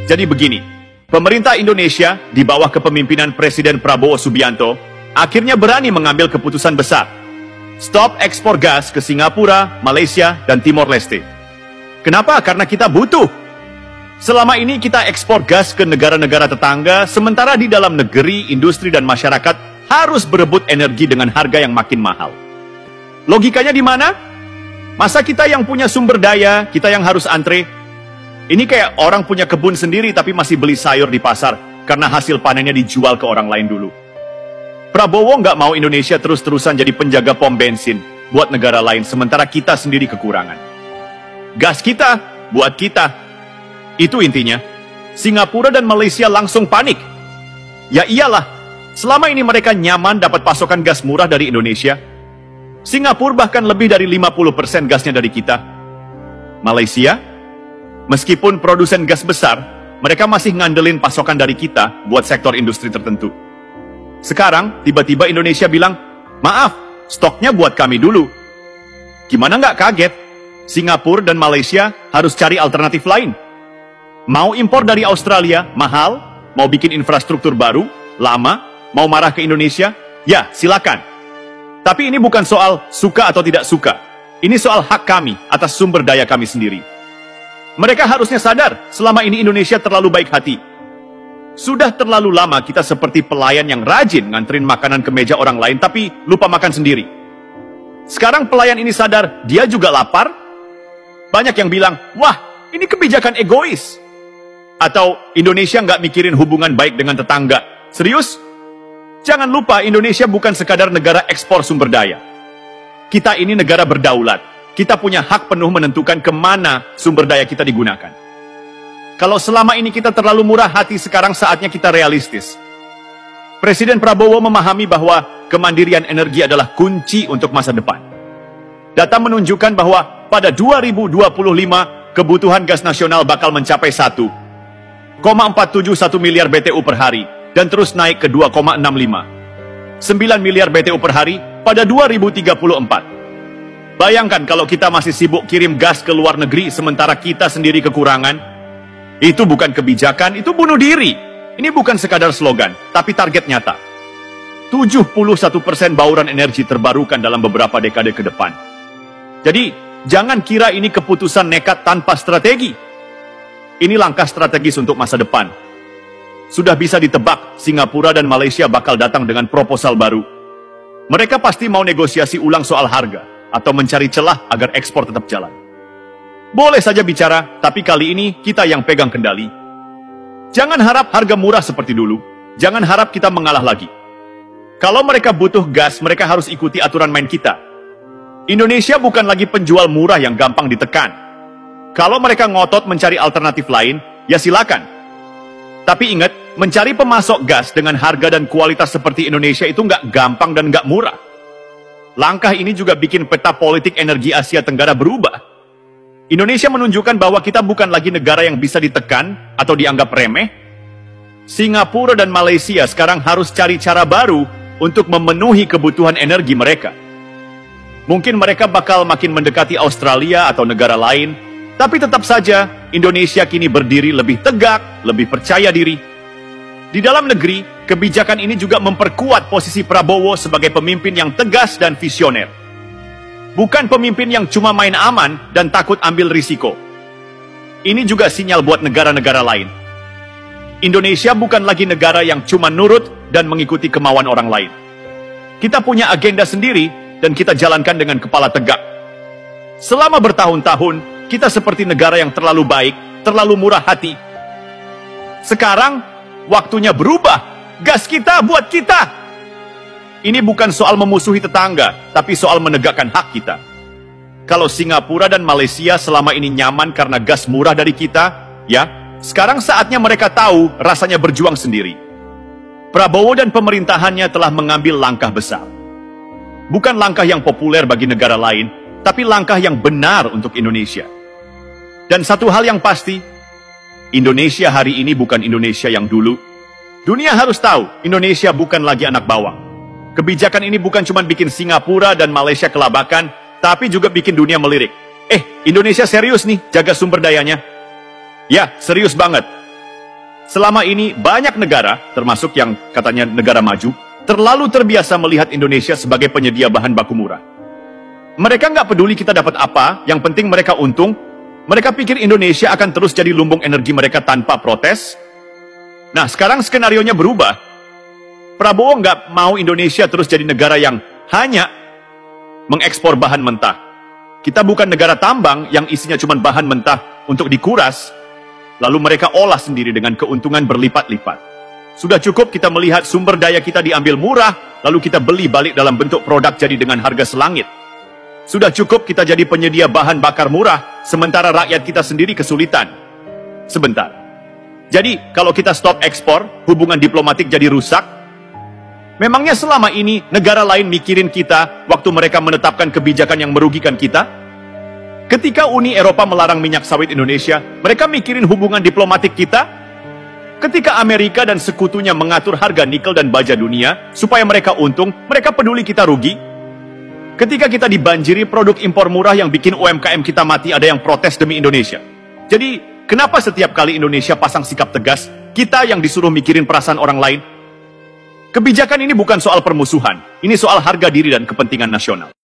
Jadi begini, pemerintah Indonesia di bawah kepemimpinan Presiden Prabowo Subianto akhirnya berani mengambil keputusan besar. Stop ekspor gas ke Singapura, Malaysia, dan Timor Leste. Kenapa? Karena kita butuh. Selama ini kita ekspor gas ke negara-negara tetangga, sementara di dalam negeri, industri, dan masyarakat harus berebut energi dengan harga yang makin mahal. Logikanya di mana? Masa kita yang punya sumber daya, kita yang harus antre? Ini kayak orang punya kebun sendiri tapi masih beli sayur di pasar karena hasil panennya dijual ke orang lain dulu. Prabowo nggak mau Indonesia terus-terusan jadi penjaga pom bensin buat negara lain sementara kita sendiri kekurangan. Gas kita, buat kita. Itu intinya. Singapura dan Malaysia langsung panik. Ya iyalah, selama ini mereka nyaman dapat pasokan gas murah dari Indonesia. Singapura bahkan lebih dari 50% gasnya dari kita. Malaysia, meskipun produsen gas besar, mereka masih ngandelin pasokan dari kita buat sektor industri tertentu. Sekarang, tiba-tiba Indonesia bilang, maaf, stoknya buat kami dulu. Gimana nggak kaget? Singapura dan Malaysia harus cari alternatif lain. Mau impor dari Australia, mahal. Mau bikin infrastruktur baru, lama. Mau marah ke Indonesia? Ya, silakan. Tapi ini bukan soal suka atau tidak suka. Ini soal hak kami atas sumber daya kami sendiri. Mereka harusnya sadar, selama ini Indonesia terlalu baik hati. Sudah terlalu lama kita seperti pelayan yang rajin nganterin makanan ke meja orang lain, tapi lupa makan sendiri. Sekarang pelayan ini sadar, dia juga lapar. Banyak yang bilang, wah, ini kebijakan egois. Atau Indonesia nggak mikirin hubungan baik dengan tetangga. Serius? Jangan lupa, Indonesia bukan sekadar negara ekspor sumber daya. Kita ini negara berdaulat. Kita punya hak penuh menentukan kemana sumber daya kita digunakan. Kalau selama ini kita terlalu murah hati, sekarang saatnya kita realistis. Presiden Prabowo memahami bahwa kemandirian energi adalah kunci untuk masa depan. Data menunjukkan bahwa pada 2025, kebutuhan gas nasional bakal mencapai 1,471 miliar BTU per hari. Dan terus naik ke 2,65. 9 miliar BTU per hari pada 2034. Bayangkan kalau kita masih sibuk kirim gas ke luar negeri sementara kita sendiri kekurangan. Itu bukan kebijakan, itu bunuh diri. Ini bukan sekadar slogan, tapi target nyata. 71% bauran energi terbarukan dalam beberapa dekade ke depan. Jadi, jangan kira ini keputusan nekat tanpa strategi. Ini langkah strategis untuk masa depan. Sudah bisa ditebak, Singapura dan Malaysia bakal datang dengan proposal baru. Mereka pasti mau negosiasi ulang soal harga, atau mencari celah agar ekspor tetap jalan. Boleh saja bicara, tapi kali ini kita yang pegang kendali. Jangan harap harga murah seperti dulu. Jangan harap kita mengalah lagi. Kalau mereka butuh gas, mereka harus ikuti aturan main kita. Indonesia bukan lagi penjual murah yang gampang ditekan. Kalau mereka ngotot mencari alternatif lain, ya silakan. Tapi ingat, mencari pemasok gas dengan harga dan kualitas seperti Indonesia itu nggak gampang dan nggak murah. Langkah ini juga bikin peta politik energi Asia Tenggara berubah. Indonesia menunjukkan bahwa kita bukan lagi negara yang bisa ditekan atau dianggap remeh. Singapura dan Malaysia sekarang harus cari cara baru untuk memenuhi kebutuhan energi mereka. Mungkin mereka bakal makin mendekati Australia atau negara lain, tapi tetap saja, Indonesia kini berdiri lebih tegak, lebih percaya diri. Di dalam negeri, kebijakan ini juga memperkuat posisi Prabowo sebagai pemimpin yang tegas dan visioner. Bukan pemimpin yang cuma main aman dan takut ambil risiko. Ini juga sinyal buat negara-negara lain. Indonesia bukan lagi negara yang cuma nurut dan mengikuti kemauan orang lain. Kita punya agenda sendiri dan kita jalankan dengan kepala tegak. Selama bertahun-tahun, kita seperti negara yang terlalu baik, terlalu murah hati. Sekarang, waktunya berubah. Gas kita buat kita. Ini bukan soal memusuhi tetangga, tapi soal menegakkan hak kita. Kalau Singapura dan Malaysia selama ini nyaman karena gas murah dari kita, ya, sekarang saatnya mereka tahu rasanya berjuang sendiri. Prabowo dan pemerintahannya telah mengambil langkah besar. Bukan langkah yang populer bagi negara lain, tapi langkah yang benar untuk Indonesia. Dan satu hal yang pasti, Indonesia hari ini bukan Indonesia yang dulu. Dunia harus tahu, Indonesia bukan lagi anak bawang. Kebijakan ini bukan cuma bikin Singapura dan Malaysia kelabakan, tapi juga bikin dunia melirik. Indonesia serius nih jaga sumber dayanya. Ya, serius banget. Selama ini banyak negara, termasuk yang katanya negara maju, terlalu terbiasa melihat Indonesia sebagai penyedia bahan baku murah. Mereka nggak peduli kita dapat apa, yang penting mereka untung. Mereka pikir Indonesia akan terus jadi lumbung energi mereka tanpa protes. Nah, sekarang skenarionya berubah. Prabowo nggak mau Indonesia terus jadi negara yang hanya mengekspor bahan mentah. Kita bukan negara tambang yang isinya cuma bahan mentah untuk dikuras, lalu mereka olah sendiri dengan keuntungan berlipat-lipat. Sudah cukup kita melihat sumber daya kita diambil murah, lalu kita beli balik dalam bentuk produk jadi dengan harga selangit. Sudah cukup kita jadi penyedia bahan bakar murah, sementara rakyat kita sendiri kesulitan. Sebentar. Jadi, kalau kita stop ekspor, hubungan diplomatik jadi rusak. Memangnya selama ini negara lain mikirin kita waktu mereka menetapkan kebijakan yang merugikan kita? Ketika Uni Eropa melarang minyak sawit Indonesia, mereka mikirin hubungan diplomatik kita? Ketika Amerika dan sekutunya mengatur harga nikel dan baja dunia supaya mereka untung, mereka peduli kita rugi? Ketika kita dibanjiri produk impor murah yang bikin UMKM kita mati, ada yang protes demi Indonesia. Jadi, kenapa setiap kali Indonesia pasang sikap tegas, kita yang disuruh mikirin perasaan orang lain? Kebijakan ini bukan soal permusuhan, ini soal harga diri dan kepentingan nasional.